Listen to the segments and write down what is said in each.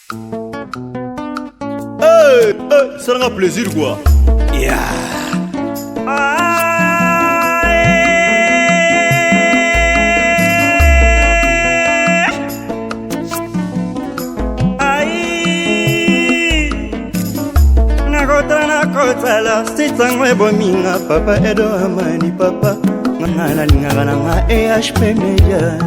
Ça rend plaisir quoi. Yeah. Nakotala sitangwe bominga papa edo amani papa ngana lingana nga EHP Media.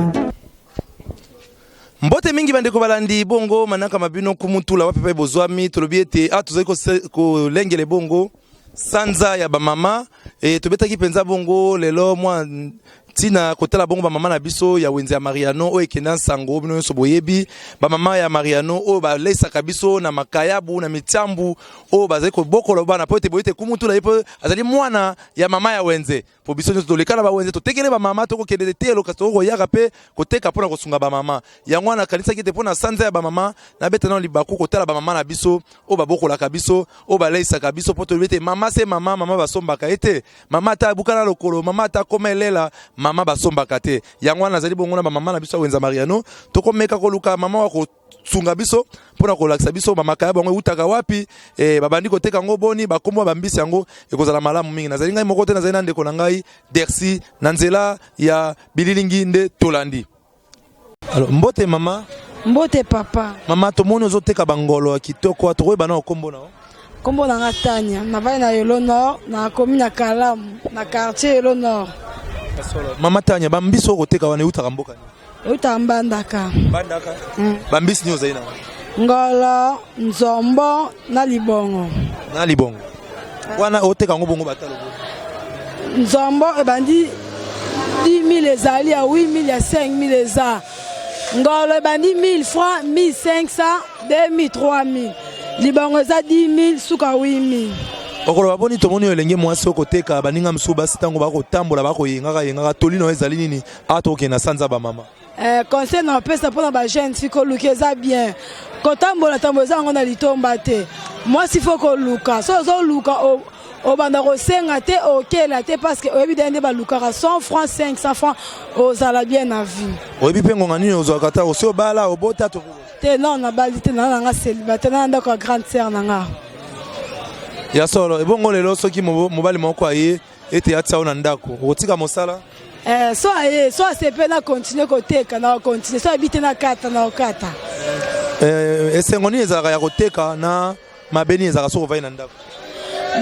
Mbote mingi bandeko balandi bongo manaka mabino kumutula wapepe bozwami tolobi ete tuzali ko lengele bongo sanza ya ba mama tobetaki penza bongo lelo mwa tina kotala bongo ba mama na biso ya wenze ya Mariano o ekena sango bino so boyebi ba mama ya Mariano o ba lesa kabiso na makayabu na mitambu o bazali ko bokola bana po ete boyete kumutula ipo azali mwana ya mama ya wenze po biso nyo tolekana ba wenze totekele ba mama toko kende telo kaso ko yaka pe koteka pona kosunga ba mama ya mwana kanisa kite pona sanza ya ba mama na betana libaku kotala ba mama na biso o ba bokola kabiso o ba lesa kabiso po tolete mama se mama basombaka ete mama ta bukana lokolo mama ta komelela mama basombaka te yango nazali bongo na ba mama na biso wenza Mariano tokomeka koluka mama wako sunga biso pona kolakisa biso mama kaya bango utaka wapi babandi koteka ngo boni bakombo bambisi yango ekozala malamu mingi nazali ngai moko te nazali na ndeko na ngai Dersi na nzela ya bililingi nde tolandi. Alors mbote mama mbote papa mama tomoni ozoteka bangolo kitoko atokoyeba na okombo na kombo na nga Tania na vai na Yolo Nord na commune ya Kalamu na quartier Yolo Nord. Mama Tania bambiso koteka wana utaka mboka ni utaka mbandaka bambisi ni ozali na ngolo nzombo na libongo wana oteka ngo bongo batalo nzombo ebandi 10 000 ezali ya 8 000 ya 5 000 eza ngolo ebandi 1000 francs 1500 2000 3000 libongo eza 10 000 suka 8 000. okolo baboni tomoni elenge mwasi okoteka baninga msuba sitango bakotambola bakoyengaka tolino ezali nini atoke na sanza ba mama conseil na pesa pona ba jeune fiko luka eza bien kotambola tamboza ngo na litomba te mwasi fiko luka so zo luka o banda ko senga te okela te parce que oyebi dende ba luka 100 francs 500 francs ozala bien na vie oyebi pengo ngani ozakata osio bala obota to te non na balite na nga célibataire na ndako grande sœur na nga ya solo ebongo lelo soki mobali moko aye ete atsa ona ndako otika mosala so aye so asepe na continuer koteka na continuer so habite na kata na okata esengoni ezaka ya koteka na mabeni ezaka soko vai na ndako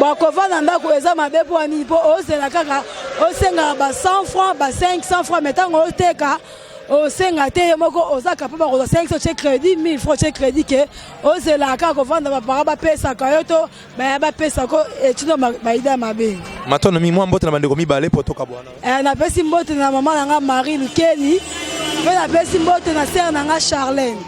bakova na ndako eza mabe po ani po ozela kaka osenga ba 100 francs ba 500 francs metango oteka osenga te moko ozaka pa ba 500 che crédit 1000 francs che crédit ke ozela kaka kovanda ba para ba pesa kayoto ba pesa ko etino ba ida mabe matono mi mwa mbote na bandeko mibale potoka bwana na pesi mbote na mama na nga Marie Lukeli pe na pesi mbote na sœur na nga Charlène.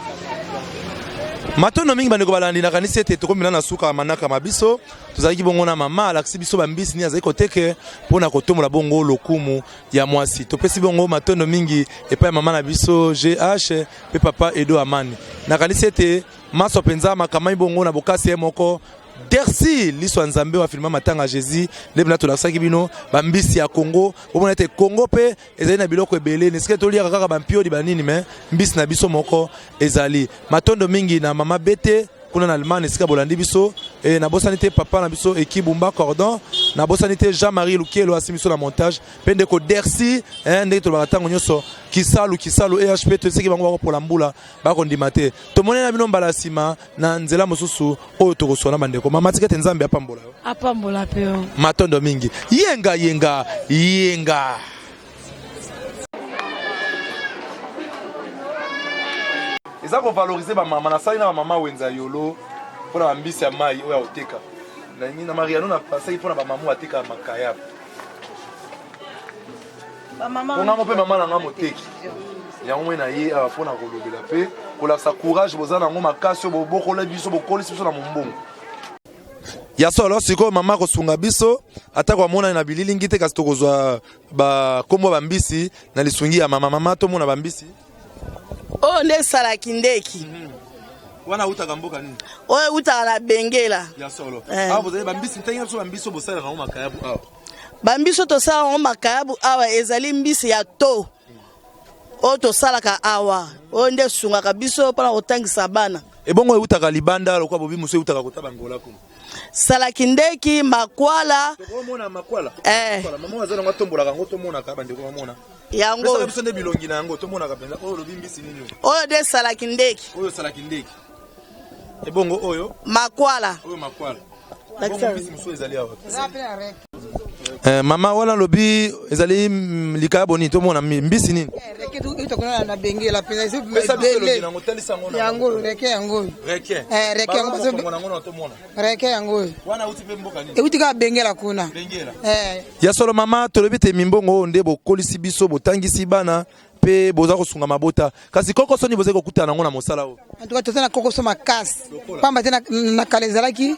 Matono mingi bandeko balandi na kanisi ete tokomina na suka manaka mabiso tozalaki bongo na mama alakisi biso bambisi ni azali koteke pona kotomola bongo lokumu ya mwasi topesi bongo matono mingi epa mama na biso GH pe papa Edo Amani na kanisi ete maso penza makamai bongo na bokasi moko Dersi liso nzambe wa filma matanga Jésus lebna to lakisaki bino bambisi ya Congo bomona ete Congo pe ezali na biloko ebele neske to lia kaka bampio di banini me mbisi na biso moko ezali matondo mingi na mama bete kuna na Allemagne esika bolandi biso na bosanité papa na biso ekibumba cordon na bosanité Jean-Marie Lukelo asimiso na montage pende ko Dersi ndenge to bakatango nyoso kisalu EHP to seki bango bako polambula bako ndimate to monena bino mbala sima na nzela mosusu oyo to kosona bandeko mama tikete nzambe apambola peo matondo mingi yenga eza ko valoriser ba mama na sali na ba mama wenza Yolo pona bambisi ya mai oya oteka na nini na Mariano na pasai pona ba mama ateka makaya ba mama ngo pe mama na ngamo teki yango mwe na ye aba pona kolobela pe kolakisa courage bozana ngo makasi bokola biso bokolisi biso na mombongo ya solo siko mama kosunga biso ata kwa mona na bililingi te kasi tokozwa ba kombo bambisi na lisungi ya mama to mona bambisi oh nde salaki ndeki wana utaka mboka nini oye utaka na bengela ya solo vous avez bambisi ntenga so bambiso bosala na makayabu awa bambiso to sala na makayabu awa ezali mbisi ya to oyo tosalaka awa oyo nde esungaka biso mpona kotangisa bana ebongo eutaka libanda lokwa bobi mosu eutaka kotaba ngola kuna salaki ndeki makwala tokomona makwala eh mama wazana ngatombolaka ngo tomona ka bande ko mona yango pesa biso nde bilongi na yango tomona ka penza oyo lobimbisi nini oyo nde salaki ndeki oyo salaki ndeki ebongo oyo makwala makwala mbisi mosu ezali awa mama wala lobi ezali likaya boni tomona mbisi nini reke tu tokona na bengela pesa pesa biso na ngotalisa ngona yango reke yango reke reke yango baso ngona tomona reke yango wana uti pe mboka nini euti ka bengela kuna bengela ya solo mama tolobi te mimbongo nde bokolisi biso botangisi bana pe boza kosunga mabota kasi kokoso ni boze kokutana ngona mosala o en tout cas tozana kokoso makasi pamba tena na kalezalaki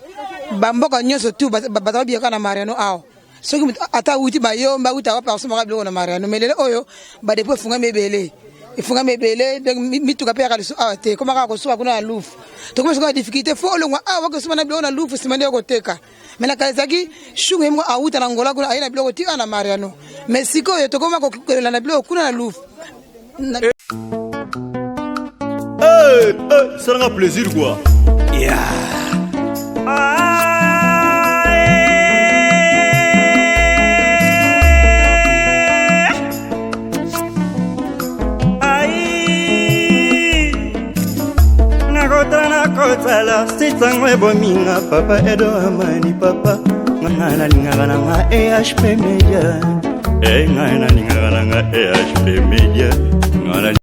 bamboka nyoso tu batabi kana Mariano awo soki ata uti bayomba uta wa personne ka biloko na Mariano melele oyo ba depo funga mebele ifunga mebele donc mituka pe akaliso awate koma ka kosuka kuna na lufu to koma soka difficulté fo olongwa awa ko suma na biloko na lufu simande ko teka mena kalezaki shungu imo awuta na ngola kuna ayina biloko ti ana Mariano mais siko yo to koma ko kelela na biloko kuna na lufu ça rend plaisir quoi. Nakotala sitangwe bominga papa edo amani papa ngana lingana nga EHP Media ngana lingana nga EHP Media ngana